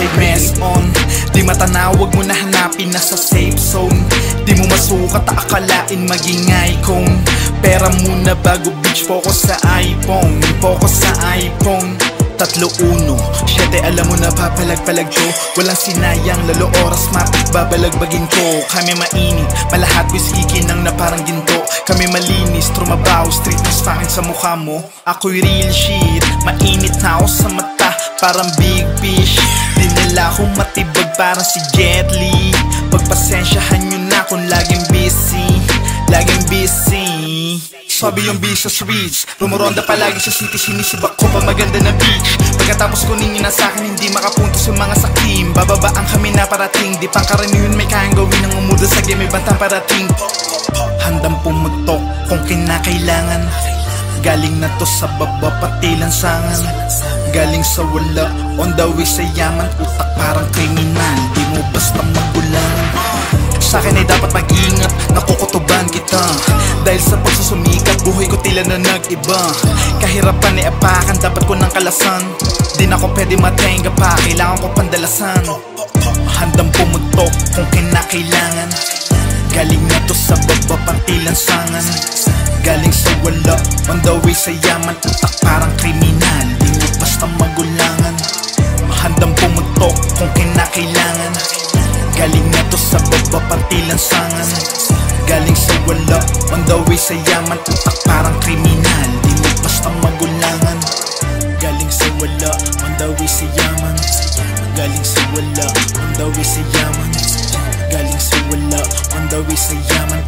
save mess on. Di matanawag mo na hanapin na sa safe zone. Di mo masukat akalain maging icon. Pera muna bago bitch, focus sa iPhone. Focus sa iPhone. 3-1, 7 alam mo na papalag-palag to. Walang sinayang, lalo oras mapit babalagbagin ko. Kami mainit, malahat wisikin ng na parang ginto. Kami malinis, trumabaw, street mas fakin sa mukha mo. Ako'y real shit, mainit na ako sa mata, parang big fish. Di nila akong matibag parang si Jet Li. Pagpasensyahan nyo na kung laging busy, laging busy. Sabi yung business rich, rumuronda palagi sa city, sinisibak ko pa maganda na beach. Pagkatapos kunin nyo na sa'kin, hindi makapunto sa mga sakim. Bababaan kami na parating, di pang karaniwan may kayang gawin ng umuda sa game, may bantang parating. Handang pumutok kung kinakailangan. Galing na to sa baba pati lansangan. Galing sa wala, on the way sa yaman. Utak parang kriminal, di mo basta magulangan. Sa'kin ay dapat mag-ingat, nakukutuban kita. Dahil sa pagsusumikat, buhay ko tila na nag-iba. Kahirapan ay apakan, dapat ko ng kalasan. Di na ko pwede matenga pa, kailangan ko pandalasan. Handang pumutok kung kinakailangan. Galing na to sa baba pati lansangan. Galing sa wala, on the way sa yaman. Utak parang kriminal, di mo basta magulangan. Handang pumutok kung kinakailangan. Galing na to sa baba pati lansangan. Galing sa wala, on the way sa yaman. Utak parang kriminal, di mo basta magulangan. Galing sa wala, on the way sa yaman. Galing sa wala, on the way sa yaman. Galing sa wala, on the way sa yaman.